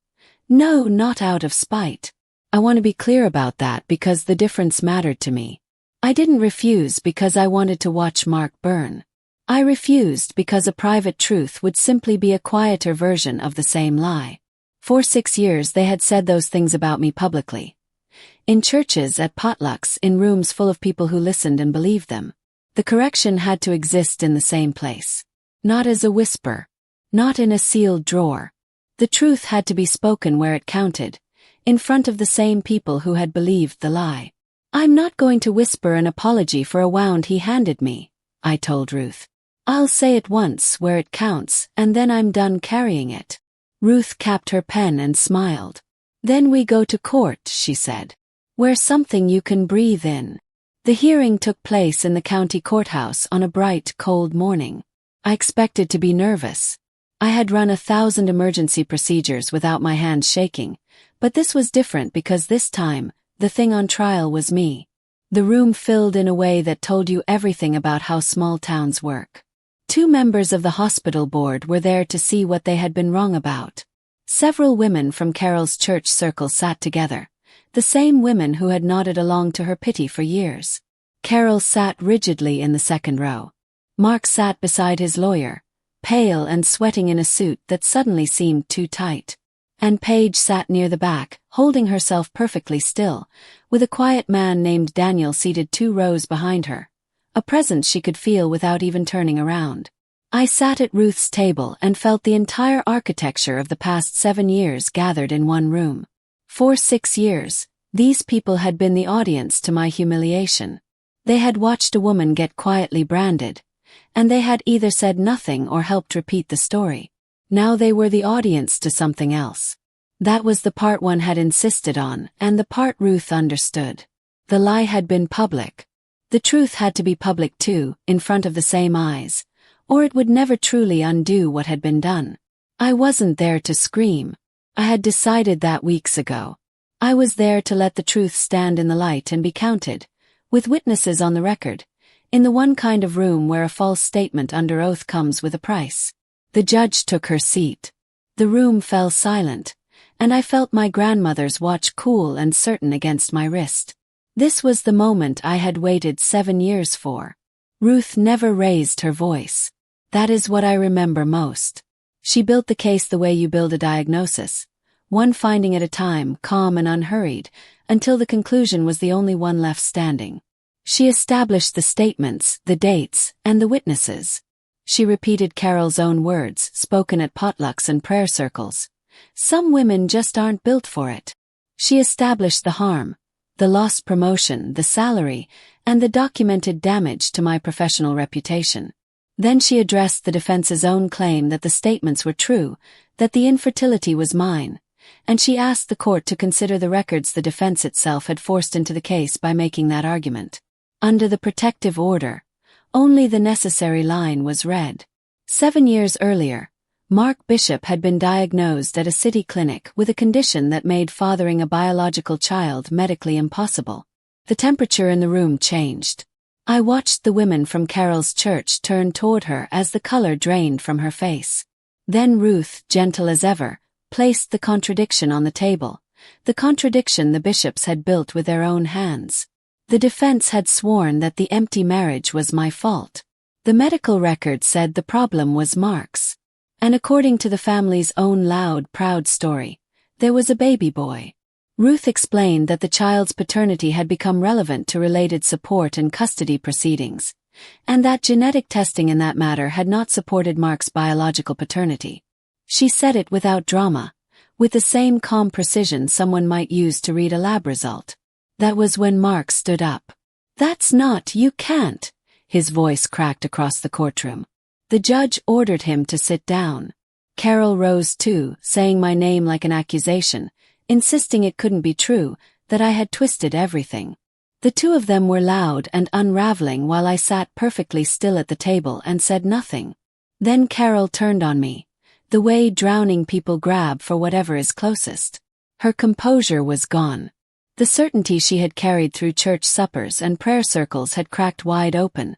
No, not out of spite. I want to be clear about that because the difference mattered to me. I didn't refuse because I wanted to watch Mark burn. I refused because a private truth would simply be a quieter version of the same lie. For 6 years they had said those things about me publicly. In churches, at potlucks, in rooms full of people who listened and believed them. The correction had to exist in the same place. Not as a whisper. Not in a sealed drawer. The truth had to be spoken where it counted, in front of the same people who had believed the lie. I'm not going to whisper an apology for a wound he handed me, I told Ruth. I'll say it once where it counts, and then I'm done carrying it. Ruth capped her pen and smiled. Then we go to court, she said. Where something you can breathe in. The hearing took place in the county courthouse on a bright, cold morning. I expected to be nervous. I had run 1,000 emergency procedures without my hands shaking, but this was different because this time, the thing on trial was me. The room filled in a way that told you everything about how small towns work. 2 members of the hospital board were there to see what they had been wrong about. Several women from Carol's church circle sat together, the same women who had nodded along to her pity for years. Carol sat rigidly in the second row. Mark sat beside his lawyer, pale and sweating in a suit that suddenly seemed too tight. And Paige sat near the back, holding herself perfectly still, with a quiet man named Daniel seated 2 rows behind her, a presence she could feel without even turning around. I sat at Ruth's table and felt the entire architecture of the past 7 years gathered in one room. For 6 years, these people had been the audience to my humiliation. They had watched a woman get quietly branded, and they had either said nothing or helped repeat the story. Now they were the audience to something else. That was the part one had insisted on, and the part Ruth understood. The lie had been public. The truth had to be public too, in front of the same eyes, or it would never truly undo what had been done. I wasn't there to scream. I had decided that weeks ago. I was there to let the truth stand in the light and be counted, with witnesses on the record, in the one kind of room where a false statement under oath comes with a price. The judge took her seat. The room fell silent, and I felt my grandmother's watch cool and certain against my wrist. This was the moment I had waited 7 years for. Ruth never raised her voice. That is what I remember most. She built the case the way you build a diagnosis, one finding at a time, calm and unhurried, until the conclusion was the only one left standing. She established the statements, the dates, and the witnesses. She repeated Carol's own words, spoken at potlucks and prayer circles. Some women just aren't built for it. She established the harm, the lost promotion, the salary, and the documented damage to my professional reputation. Then she addressed the defense's own claim that the statements were true, that the infertility was mine, and she asked the court to consider the records the defense itself had forced into the case by making that argument. Under the protective order, only the necessary line was read. 7 years earlier, Mark Bishop had been diagnosed at a city clinic with a condition that made fathering a biological child medically impossible. The temperature in the room changed. I watched the women from Carol's church turn toward her as the color drained from her face. Then Ruth, gentle as ever, placed the contradiction on the table, the contradiction the bishops had built with their own hands. The defense had sworn that the empty marriage was my fault. The medical record said the problem was Mark's. And according to the family's own loud, proud story, there was a baby boy. Ruth explained that the child's paternity had become relevant to related support and custody proceedings, and that genetic testing in that matter had not supported Mark's biological paternity. She said it without drama, with the same calm precision someone might use to read a lab result. That was when Mark stood up. "That's not, you can't," his voice cracked across the courtroom. The judge ordered him to sit down. Carol rose too, saying my name like an accusation, insisting it couldn't be true, that I had twisted everything. The 2 of them were loud and unraveling while I sat perfectly still at the table and said nothing. Then Carol turned on me, the way drowning people grab for whatever is closest. Her composure was gone. The certainty she had carried through church suppers and prayer circles had cracked wide open,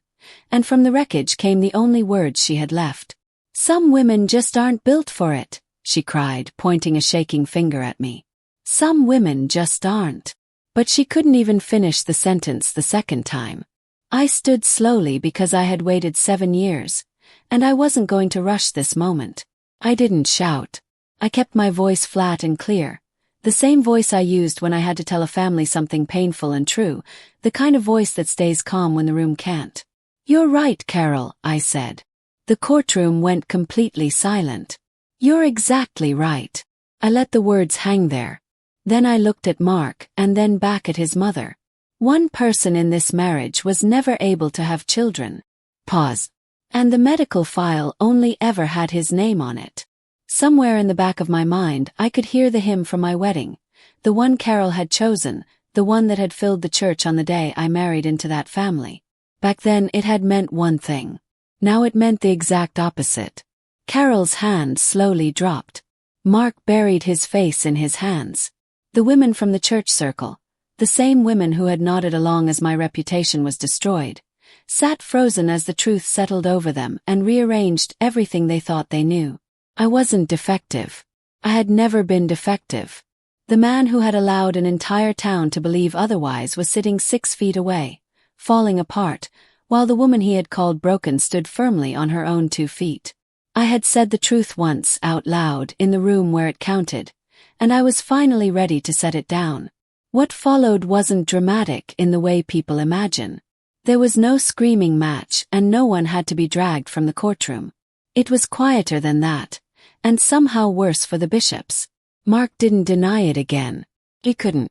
and from the wreckage came the only words she had left. "Some women just aren't built for it," she cried, pointing a shaking finger at me. "Some women just aren't." But she couldn't even finish the sentence the second time. I stood slowly because I had waited 7 years, and I wasn't going to rush this moment. I didn't shout. I kept my voice flat and clear. The same voice I used when I had to tell a family something painful and true, the kind of voice that stays calm when the room can't. "You're right, Carol," I said. The courtroom went completely silent. "You're exactly right." I let the words hang there. Then I looked at Mark and then back at his mother. One person in this marriage was never able to have children. Pause. And the medical file only ever had his name on it. Somewhere in the back of my mind I could hear the hymn from my wedding, the one Carol had chosen, the one that had filled the church on the day I married into that family. Back then it had meant one thing. Now it meant the exact opposite. Carol's hand slowly dropped. Mark buried his face in his hands. The women from the church circle, the same women who had nodded along as my reputation was destroyed, sat frozen as the truth settled over them and rearranged everything they thought they knew. I wasn't defective. I had never been defective. The man who had allowed an entire town to believe otherwise was sitting 6 feet away, falling apart, while the woman he had called broken stood firmly on her own 2 feet. I had said the truth once out loud in the room where it counted, and I was finally ready to set it down. What followed wasn't dramatic in the way people imagine. There was no screaming match and no one had to be dragged from the courtroom. It was quieter than that, and somehow worse for the bishops. Mark didn't deny it again. He couldn't.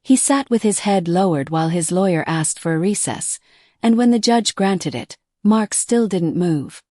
He sat with his head lowered while his lawyer asked for a recess, and when the judge granted it, Mark still didn't move.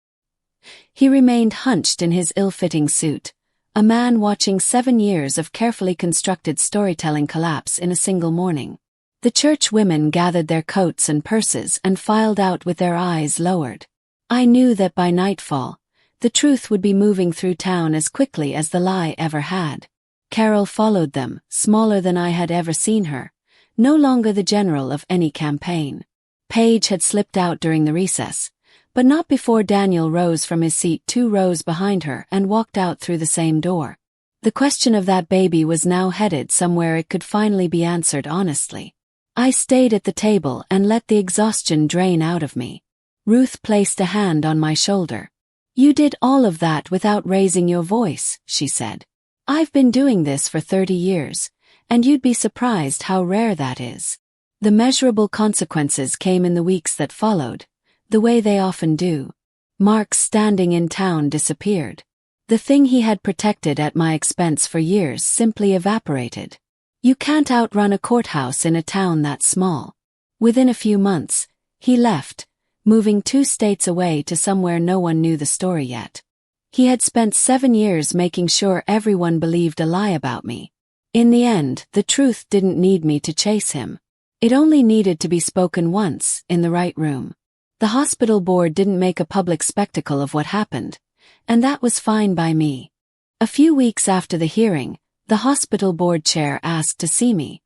He remained hunched in his ill-fitting suit, a man watching 7 years of carefully constructed storytelling collapse in a single morning. The church women gathered their coats and purses and filed out with their eyes lowered. I knew that by nightfall, the truth would be moving through town as quickly as the lie ever had. Carol followed them, smaller than I had ever seen her, no longer the general of any campaign. Paige had slipped out during the recess, but not before Daniel rose from his seat 2 rows behind her and walked out through the same door. The question of that baby was now headed somewhere it could finally be answered honestly. I stayed at the table and let the exhaustion drain out of me. Ruth placed a hand on my shoulder. "You did all of that without raising your voice," she said. "I've been doing this for 30 years, and you'd be surprised how rare that is." The measurable consequences came in the weeks that followed, the way they often do. Mark's standing in town disappeared. The thing he had protected at my expense for years simply evaporated. You can't outrun a courthouse in a town that small. Within a few months, he left, moving 2 states away to somewhere no one knew the story yet. He had spent 7 years making sure everyone believed a lie about me. In the end, the truth didn't need me to chase him. It only needed to be spoken once, in the right room. The hospital board didn't make a public spectacle of what happened, and that was fine by me. A few weeks after the hearing, the hospital board chair asked to see me.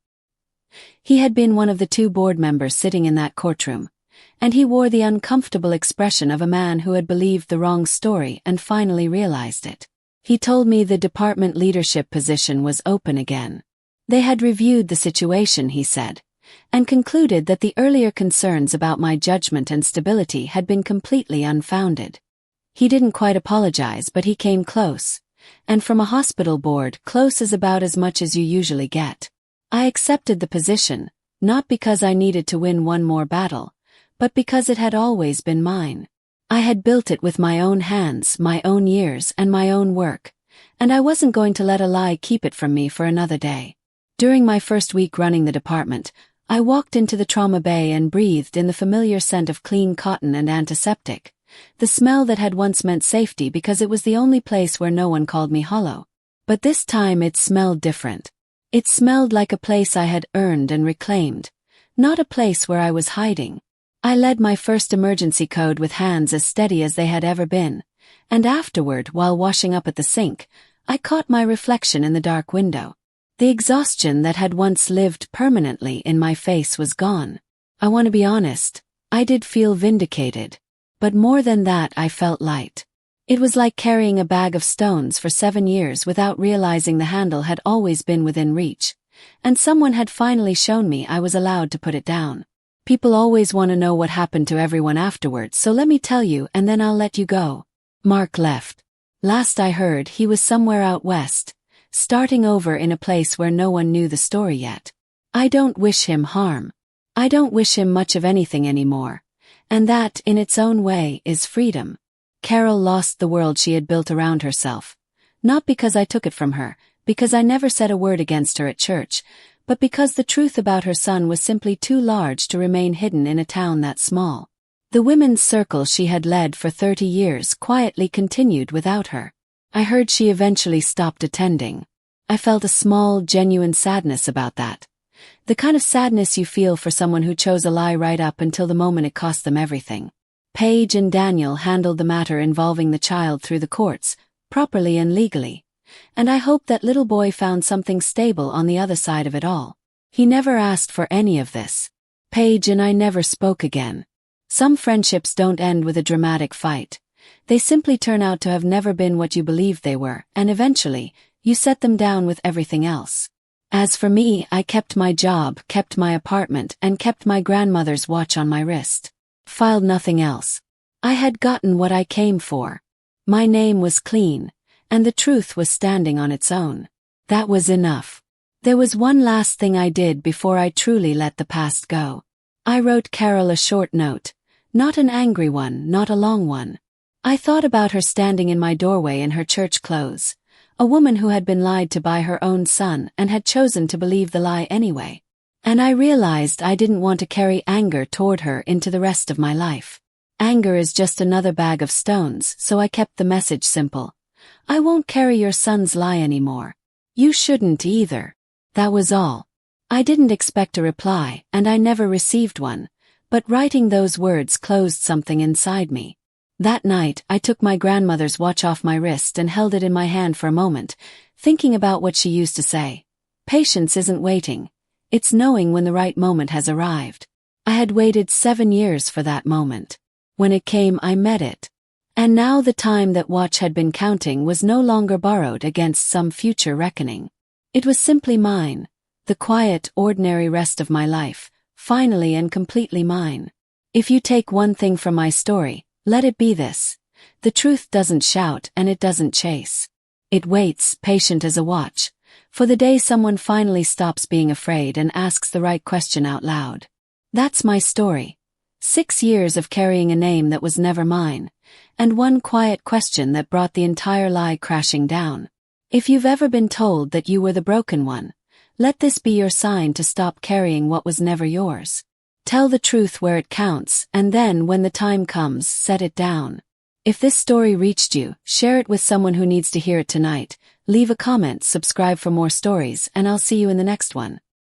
He had been one of the 2 board members sitting in that courtroom, and he wore the uncomfortable expression of a man who had believed the wrong story and finally realized it. He told me the department leadership position was open again. They had reviewed the situation, he said, and concluded that the earlier concerns about my judgment and stability had been completely unfounded. He didn't quite apologize, but he came close, and from a hospital board, close is about as much as you usually get. I accepted the position, not because I needed to win one more battle, but because it had always been mine. I had built it with my own hands, my own years, and my own work, and I wasn't going to let a lie keep it from me for another day. During my first week running the department, I walked into the trauma bay and breathed in the familiar scent of clean cotton and antiseptic, the smell that had once meant safety because it was the only place where no one called me hollow. But this time it smelled different. It smelled like a place I had earned and reclaimed, not a place where I was hiding. I led my first emergency code with hands as steady as they had ever been, and afterward, while washing up at the sink, I caught my reflection in the dark window. The exhaustion that had once lived permanently in my face was gone. I want to be honest, I did feel vindicated. But more than that, I felt light. It was like carrying a bag of stones for 7 years without realizing the handle had always been within reach, and someone had finally shown me I was allowed to put it down. People always want to know what happened to everyone afterwards, so let me tell you and then I'll let you go. Mark left. Last I heard, he was somewhere out west, starting over in a place where no one knew the story yet. I don't wish him harm. I don't wish him much of anything anymore. And that, in its own way, is freedom. Carol lost the world she had built around herself. Not because I took it from her, because I never said a word against her at church, but because the truth about her son was simply too large to remain hidden in a town that small. The women's circle she had led for 30 years quietly continued without her. I heard she eventually stopped attending. I felt a small, genuine sadness about that. The kind of sadness you feel for someone who chose a lie right up until the moment it cost them everything. Paige and Daniel handled the matter involving the child through the courts, properly and legally. And I hope that little boy found something stable on the other side of it all. He never asked for any of this. Paige and I never spoke again. Some friendships don't end with a dramatic fight. They simply turn out to have never been what you believed they were, and eventually, you set them down with everything else. As for me, I kept my job, kept my apartment, and kept my grandmother's watch on my wrist. Filed nothing else. I had gotten what I came for. My name was clean, and the truth was standing on its own. That was enough. There was one last thing I did before I truly let the past go. I wrote Carol a short note. Not an angry one, not a long one. I thought about her standing in my doorway in her church clothes, a woman who had been lied to by her own son and had chosen to believe the lie anyway. And I realized I didn't want to carry anger toward her into the rest of my life. Anger is just another bag of stones, so I kept the message simple. I won't carry your son's lie anymore. You shouldn't either. That was all. I didn't expect a reply, and I never received one, but writing those words closed something inside me. That night, I took my grandmother's watch off my wrist and held it in my hand for a moment, thinking about what she used to say. Patience isn't waiting. It's knowing when the right moment has arrived. I had waited 7 years for that moment. When it came, I met it. And now the time that watch had been counting was no longer borrowed against some future reckoning. It was simply mine, the quiet, ordinary rest of my life, finally and completely mine. If you take one thing from my story, let it be this. The truth doesn't shout and it doesn't chase. It waits, patient as a watch, for the day someone finally stops being afraid and asks the right question out loud. That's my story. 6 years of carrying a name that was never mine, and one quiet question that brought the entire lie crashing down. If you've ever been told that you were the broken one, let this be your sign to stop carrying what was never yours. Tell the truth where it counts, and then when the time comes, set it down. If this story reached you, share it with someone who needs to hear it tonight. Leave a comment, subscribe for more stories, and I'll see you in the next one.